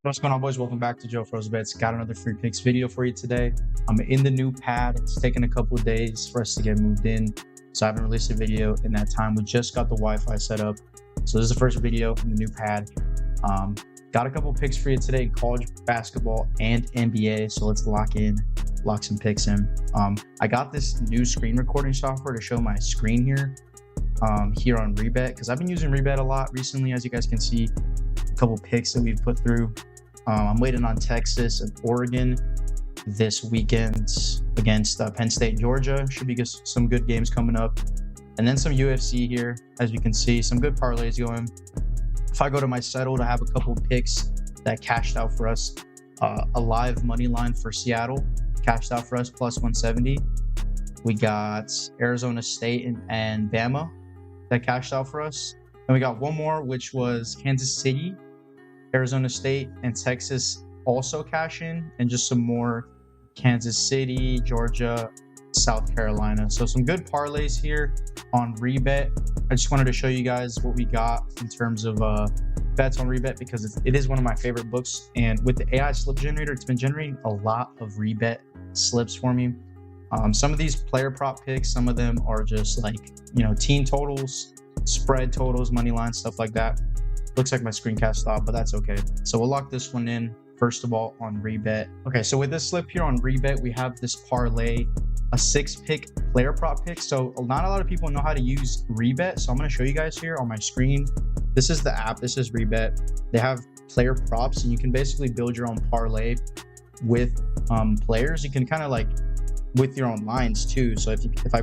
What's going on, boys? Welcome back to JOEFROZE Bets. Got another free picks video for you today. I'm in the new pad. It's taken a couple of days for us to get moved in, so I haven't released a video in that time. We just got the Wi-Fi set up, so this is the first video in the new pad. Got a couple picks for you today in college basketball and NBA, so let's lock some picks in. I got this new screen recording software to show my screen here on Rebet, because I've been using Rebet a lot recently. As you guys can see, a couple picks that we've put through. I'm waiting on Texas and Oregon this weekend against Penn State, Georgia. Should be some good games coming up. And then some UFC here, as you can see, some good parlays going. If I go to my settled, I have a couple picks that cashed out for us. A live money line for Seattle cashed out for us, plus 170. We got Arizona State and Bama that cashed out for us. And we got one more, which was Kansas City, Arizona State, and Texas also cash in, and just some more Kansas City, Georgia, South Carolina. So some good parlays here on Rebet. I just wanted to show you guys what we got in terms of bets on Rebet, because it is one of my favorite books. And with the AI slip generator, it's been generating a lot of Rebet slips for me. Some of these player prop picks, some of them are just like, team totals, spread totals, money lines, stuff like that. Looks like my screencast stopped, but that's okay. So we'll lock this one in first of all on Rebet. Okay, so with this slip here on Rebet, we have this parlay, a 6-pick player prop pick. So not a lot of people know how to use Rebet, so I'm going to show you guys here on my screen. This is the app. This is Rebet. They have player props, and you can basically build your own parlay with players. You can kind of like with your own lines too. So if I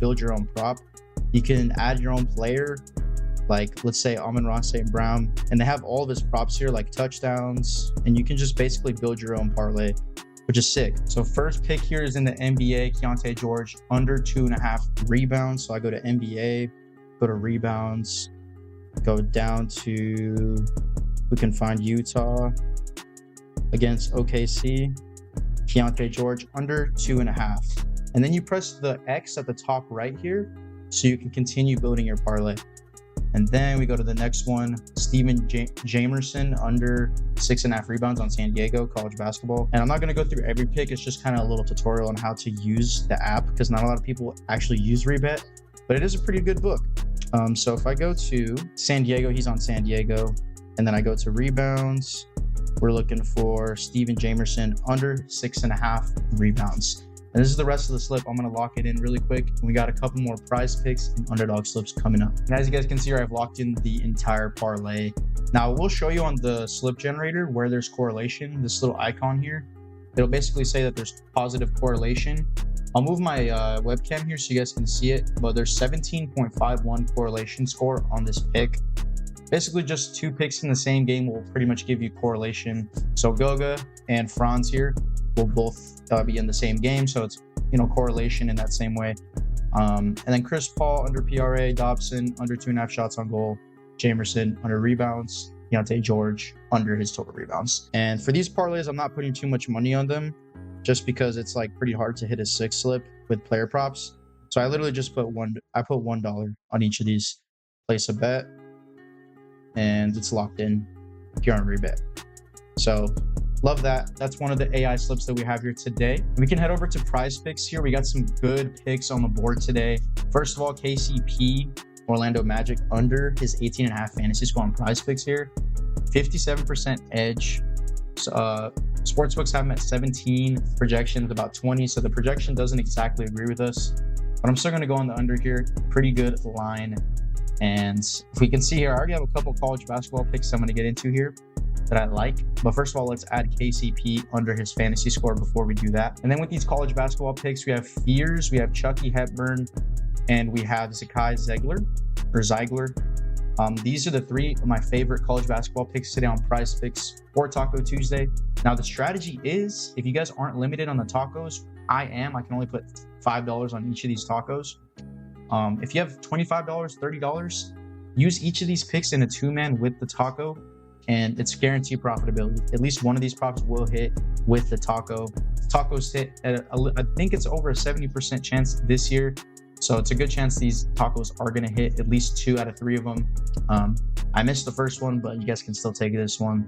build your own prop, you can add your own player. Like, let's say Amon-Ra St. Brown, and they have all of his props here, like touchdowns, and you can just basically build your own parlay, which is sick. So first pick here is in the NBA, Keontae George, under 2.5 rebounds. So I go to NBA, go to rebounds, go down to, we can find Utah against OKC, Keontae George, under 2.5. And then you press the X at the top right here, so you can continue building your parlay. And then we go to the next one, Steven Jamerson, under 6.5 rebounds on San Diego, college basketball. And I'm not going to go through every pick. It's just kind of a little tutorial on how to use the app, because not a lot of people actually use Rebet, but it is a pretty good book. So if I go to San Diego, he's on San Diego. And then I go to rebounds. We're looking for Steven Jamerson, under 6.5 rebounds. And this is the rest of the slip. I'm going to lock it in really quick. We got a couple more PrizePicks and underdog slips coming up. And as you guys can see here, I've locked in the entire parlay. Now, we'll show you on the slip generator where there's correlation. This little icon here, it'll basically say that there's positive correlation. I'll move my webcam here so you guys can see it, but there's 17.51 correlation score on this pick. Basically, just 2 picks in the same game will pretty much give you correlation. So Goga and Franz here will both be in the same game, so it's correlation in that same way. And then Chris Paul under PRA, Dobson under 2.5 shots on goal, Jamerson under rebounds, Keontae George under his total rebounds. And for these parlays, I'm not putting too much money on them, just because it's like pretty hard to hit a 6 slip with player props. So I literally just put $1 on each of these, place a bet, and it's locked in here on Rebet. So love that. That's one of the AI slips that we have here today. We can head over to PrizePicks here. We got some good picks on the board today. First of all, KCP, Orlando Magic, under his 18.5 fantasy score on PrizePicks here. 57% edge. Sportsbooks have him at 17, projections about 20. So the projection doesn't exactly agree with us, but I'm still going to go on the under here. Pretty good line. And if we can see here, I already have a couple college basketball picks I'm going to get into here that I like. But first of all, let's add KCP under his fantasy score before we do that. And then with these college basketball picks, we have Fears, we have Chucky Hepburn, and we have Zakai Zeigler. These are the 3 of my favorite college basketball picks today on PrizePicks for Taco Tuesday. Now, the strategy is, if you guys aren't limited on the tacos, I can only put $5 on each of these tacos. If you have $25, $30, use each of these picks in a 2-man with the taco, and it's guaranteed profitability. At least one of these props will hit with the taco. Tacos hit at I think it's over a 70% chance this year. So it's a good chance these tacos are going to hit at least 2 out of 3 of them. I missed the first one, but you guys can still take this one.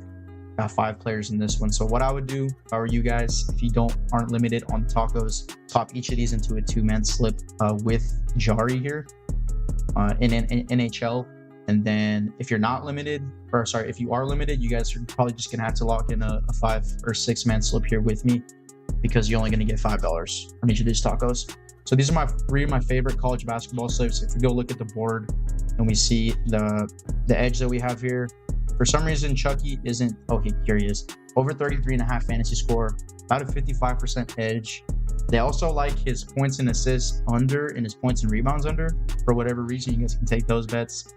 Got 5 players in this one. So what I would do if I were you guys, if you aren't limited on tacos, pop each of these into a 2-man slip with Jari here in NHL. And then if you're not limited, or sorry, if you are limited, you guys are probably just gonna have to lock in a 5 or 6-man slip here with me, because you're only gonna get $5 on each of these tacos. So these are 3 of my favorite college basketball slips. If we go look at the board and we see the edge that we have here, for some reason Chucky isn't, oh, here he is, over 33.5 fantasy score, about a 55% edge. They also like his points and assists under and his points and rebounds under. For whatever reason, you guys can take those bets.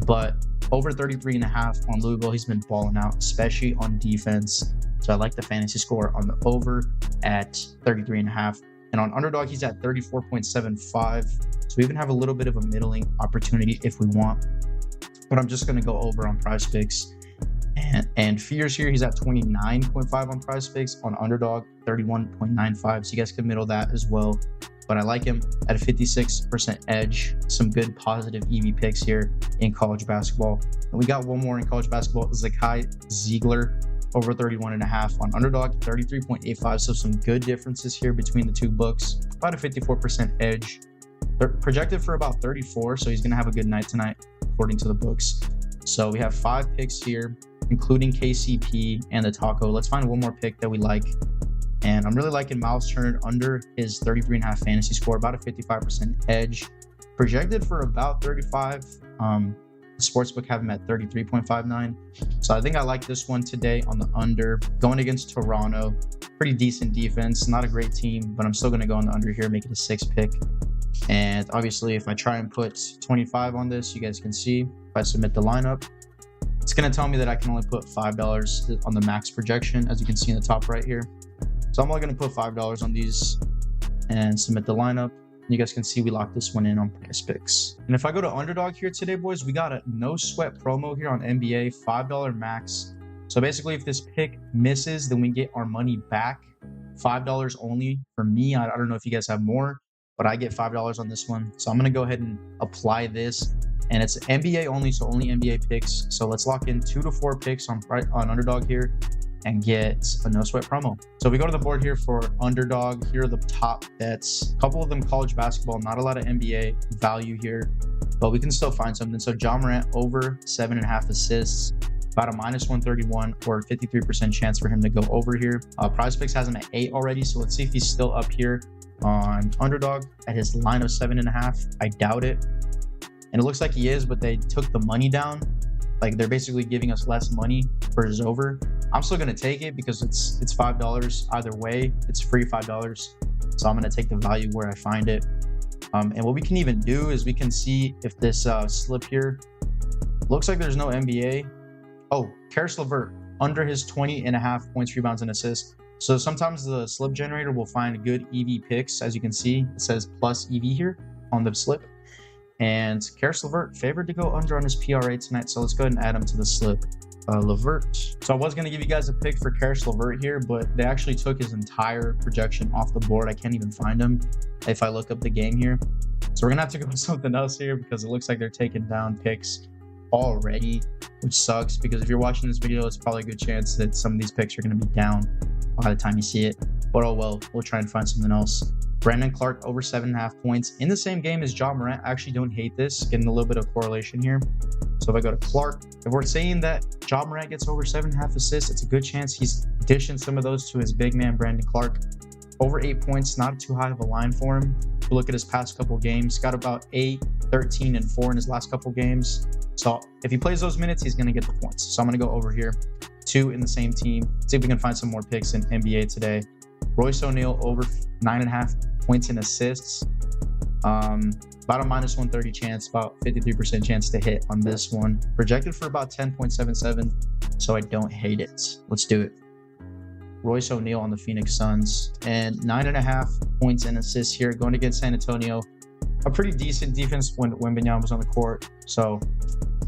But over 33.5 on Louisville, he's been balling out, especially on defense. So I like the fantasy score on the over at 33.5. And on underdog, he's at 34.75. So we even have a little bit of a middling opportunity if we want. But I'm just going to go over on PrizePicks. And fears here, he's at 29.5 on PrizePicks. On underdog, 31.95. So you guys can middle that as well. But I like him at a 56% edge. Some good positive EV picks here in college basketball. And we got one more in college basketball, Zakai Ziegler, over 31.5 on underdog, 33.85. So some good differences here between the 2 books. About a 54% edge. They're projected for about 34, so he's going to have a good night tonight, according to the books. So we have 5 picks here, including KCP and the taco. Let's find one more pick that we like. And I'm really liking Miles Turner under his 33.5 fantasy score, about a 55% edge. Projected for about 35. The sportsbook have him at 33.59. So I think I like this one today on the under. Going against Toronto, pretty decent defense, not a great team, but I'm still going to go on the under here, make it a 6 pick. And obviously, if I try and put 25 on this, you guys can see if I submit the lineup, it's going to tell me that I can only put $5 on the max projection, as you can see in the top right here. So I'm only going to put $5 on these and submit the lineup. You guys can see we locked this one in on PrizePicks. And if I go to underdog here today, boys, we got a no sweat promo here on NBA, $5 max. So basically, if this pick misses, then we get our money back. $5 only for me. I don't know if you guys have more, but I get $5 on this one. So I'm going to go ahead and apply this. And it's NBA only, so only NBA picks. So let's lock in 2 to 4 picks on underdog here and get a no sweat promo. So we go to the board here for underdog. Here are the top bets. A couple of them college basketball, not a lot of NBA value here, but we can still find something. So Ja Morant over 7.5 assists, about a -131 or 53% chance for him to go over here. PrizePicks has him at 8 already, so let's see if he's still up here on underdog at his line of 7.5. I doubt it. And it looks like he is, but they took the money down. Like, they're basically giving us less money for his over. I'm still going to take it because it's $5 either way. It's free $5. So I'm going to take the value where I find it. And what we can even do is we can see if this slip here looks like there's no NBA. Oh, Karis LeVert under his 20.5 points, rebounds, and assists. So sometimes the slip generator will find good EV picks. As you can see, it says plus EV here on the slip. And Karis LeVert favored to go under on his PRA tonight. So let's go ahead and add him to the slip. LeVert. So I was going to give you guys a pick for Karis LeVert here, but they actually took his entire projection off the board. I can't even find him if I look up the game here. So we're going to have to go with something else here because it looks like they're taking down picks already, which sucks because if you're watching this video, it's probably a good chance that some of these picks are going to be down by the time you see it. But oh well, we'll try and find something else. Brandon Clark over 7.5 points in the same game as Ja Morant. I actually don't hate this, getting a little bit of correlation here. So if I go to Clark, if we're saying that Ja Morant gets over 7.5 assists, it's a good chance he's dishing some of those to his big man, Brandon Clark. Over 8 points, not too high of a line for him. If you look at his past couple games, got about 8, 13, and 4 in his last couple games. So if he plays those minutes, he's going to get the points. So I'm going to go over here, 2 in the same team. See if we can find some more picks in NBA today. Royce O'Neal over 9.5 points and assists. About a -130 chance, about 53% chance to hit on this one. Projected for about 10.77, so I don't hate it. Let's do it. Royce O'Neal on the Phoenix Suns, and 9.5 points and assists here, going against San Antonio. A pretty decent defense when Wembanyama was on the court, so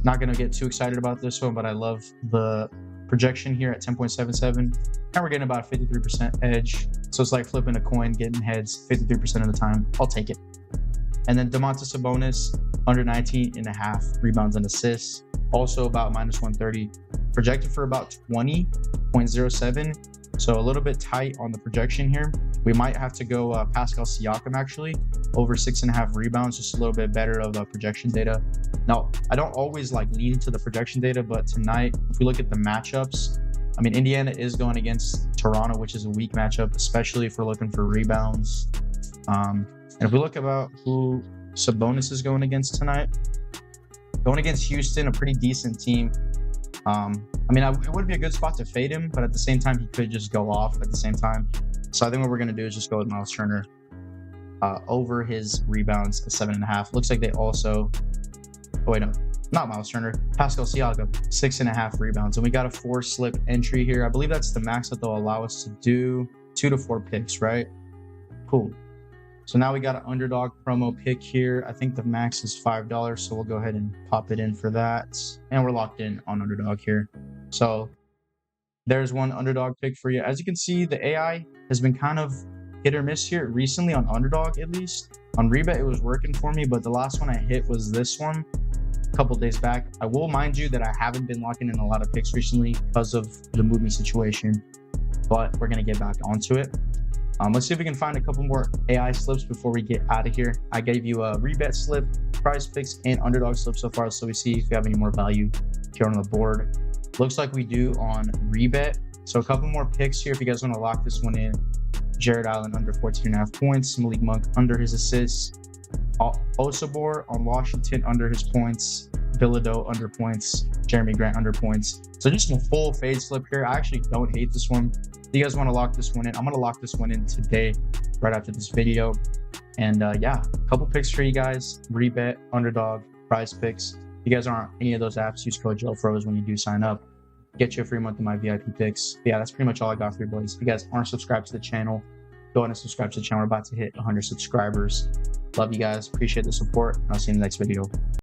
not going to get too excited about this one, but I love the projection here at 10.77, and we're getting about a 53% edge. So it's like flipping a coin, getting heads 53% of the time. I'll take it. And then Domantas Sabonis under 19.5 rebounds and assists. also about -130, projected for about 20.07. So a little bit tight on the projection here. We might have to go Pascal Siakam actually over 6.5 rebounds, just a little bit better of projection data. Now, I don't always like lean into the projection data, but tonight, if we look at the matchups, I mean, Indiana is going against Toronto, which is a weak matchup, especially if we're looking for rebounds. And if we look about who Sabonis is going against tonight, going against Houston, a pretty decent team. I mean, it would be a good spot to fade him, but at the same time, he could just go off at the same time. So I think what we're going to do is just go with Miles Turner over his rebounds at 7.5. Looks like they also, oh wait, no, not Miles Turner, Pascal Siakam, 6.5 rebounds. And we got a 4-slip entry here. I believe that's the max that they'll allow us to do, 2 to 4 picks, right? Cool. So now we got an underdog promo pick here. I think the max is $5, so we'll go ahead and pop it in for that. And we're locked in on underdog here. So there's one underdog pick for you. As you can see, the AI has been kind of hit or miss here recently on underdog, at least. On rebet, it was working for me, but the last one I hit was this one a couple days back. I will mind you that I haven't been locking in a lot of picks recently because of the movement situation, but we're going to get back onto it. Let's see if we can find a couple more AI slips before we get out of here. I gave you a rebet slip, PrizePicks, and underdog slip so far, so we see if we have any more value here on the board. Looks like we do on rebet. So a couple more picks here if you guys want to lock this one in. Jared Allen under 14.5 points, Malik Monk under his assists, Osabor on Washington under his points, Bilodeau under points, Jeremy Grant under points. So just a full fade slip here. I actually don't hate this one. If you guys want to lock this one in, I'm going to lock this one in today, right after this video. And yeah, a couple picks for you guys. Rebet, underdog, PrizePicks. If you guys aren't on any of those apps, use code JOEFROZE when you do sign up. Get you a free month of my VIP picks. But yeah, that's pretty much all I got for you boys. If you guys aren't subscribed to the channel, go ahead and subscribe to the channel. We're about to hit 100 subscribers. Love you guys. Appreciate the support. I'll see you in the next video.